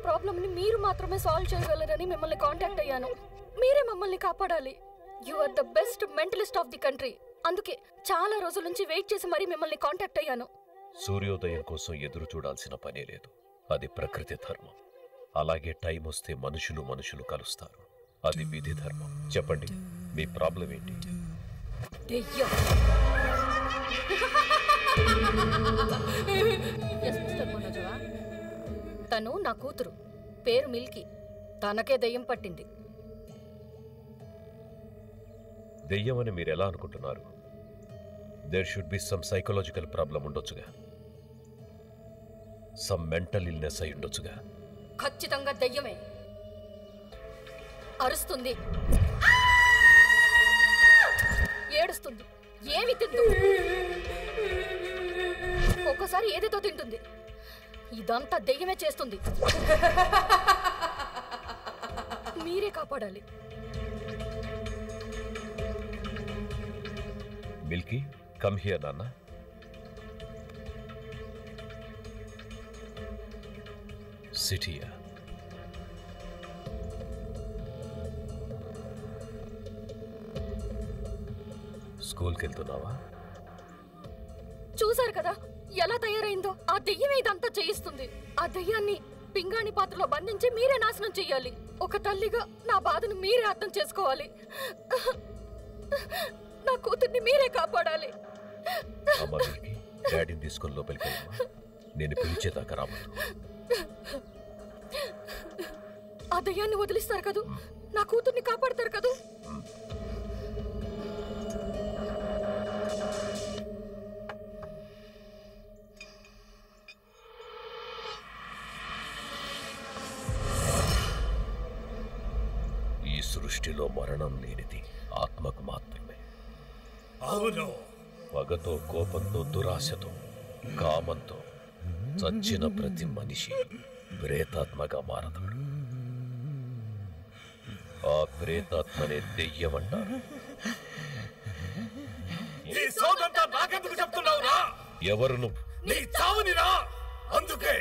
Problem ని మీరు మాత్రమే సాల్వ్ చేయగలరని మిమ్మల్ని కాంటాక్ట్ అయ్యాను. మీరే మమ్మల్ని కాపాడాలి. You are the best mentalist of the country. అందుకే చాలా రోజుల నుంచి వెయిట్ చేసి మరీ మిమ్మల్ని కాంటాక్ట్ అయ్యాను. సూర్యోదయం కోసం ఎదురు చూడాల్సిన పనే లేదు. అది ప్రకృతి ధర్మం. అలాగే టైం వస్తే మనుషులు కలుస్తారు. అది విధి ధర్మం. చెప్పండి, మీ ప్రాబ్లం ఏంటి? తను నా కూతురు, పేరు మిల్కీ. తనకే దయ్యం పట్టింది. దెయ్యం అని మీరు ఎలా అనుకుంటున్నారు? There should be some psychological problem ఉండొచ్చుగా, సమ్ మెంటల్ ఇల్నెస్ అయి ఉండొచ్చుగా. ఖచ్చితంగా దయ్యమే. అరుస్తుంది, ఏడుస్తుంది, ఏమి తిందు, ఒక్కోసారి ఏదేదో తింటుంది. ఇదంతా దెయ్యమే చేస్తుంది. మీరే కాపాడాలి. మిల్కీ, కమ్ హియర్ నాన్న. SIT here. స్కూల్కి వెళ్తున్నావా? చూసారు కదా ఎలా తయారైందో. ఆ దెయ్యమే ఇదంతా చేయిస్తుంది. ఆ దెయ్యాన్ని పింగాణి పాత్రలో బంధించి మీరే నాశనం చెయ్యాలి. ఒక తల్లిగా నా బాధను మీరే అర్థం చేసుకోవాలి. నా కూతుర్ని మీరే కాపాడాలి. డాడీని తీసుకొని లోపలికి వెళ్ళమ్మా. నేను పిలిచేదాకా రావద్దు. ఆ దయ్యాన్ని వదిలిస్తారు కదూ? నా కూతుర్ని కాపాడతారు కదూ? ఈ సృష్టిలో మరణం లేనిది ఆత్మకు మాత్రమే. అవును. పగతో, కోపంతో, దురాశతో, కామంతో చచ్చిన ప్రతి మనిషి ప్రేతాత్మగా మారతాడు. ఆ ప్రేతాత్మనే దెయ్యమంటారు. ఈ సోదంతా నాకెందుకు చెప్తున్నావురా? ఎవరు నువ్వు? నీ చావునిరా. అందుకే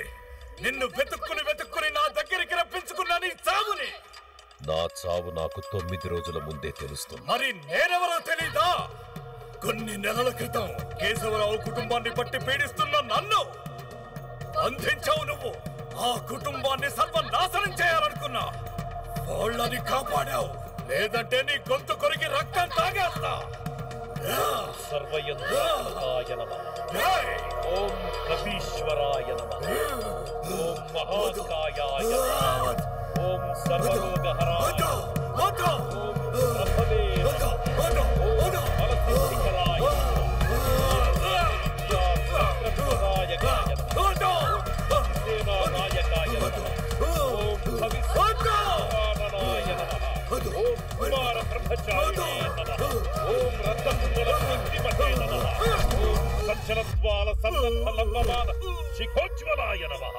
నిన్ను వెతుక్కుని నా దగ్గరికి రప్పించుకున్నా. నీ చావుని. నా చావు నాకు 9 రోజుల ముందే తెలుస్తుంది. మరి నేనెవరో తెలీదా? కొన్ని నెలల క్రితం కేశవరావు కుటుంబాన్ని పట్టి పీడిస్తున్న నన్ను బంధించావు నువ్వు. ఆ కుటుంబాన్ని సర్వనాశనం చేయాలనుకున్నా. వాళ్ళని కాపాడావు. లేదంటే నీ గొంతు కొరికి రక్తం తాగేస్తా. సర్వయంత్రాయ నమః. ఓం కపీశ్వరాయ నమః. ఓం మహాకాయాయ నమః. ఓం సర్వరోగహరాయ నమః. ఓం ప్రభవే నమః. ఓం బలసిద్ధికరాయ నమః. సహస్రనాయకాయ నమః. ఓం సేనానాయకాయ నమః. ఓం భవిష్యత్కారణాయ నమః. ఓం కుమార బ్రహ్మచారిణే నమః. ఓం రత్నకుండల కీర్తిమతే నమః. ఓం సజ్జనద్వాల సన్నద్ధ లంబమాన శిఖోజ్వలాయ నమః.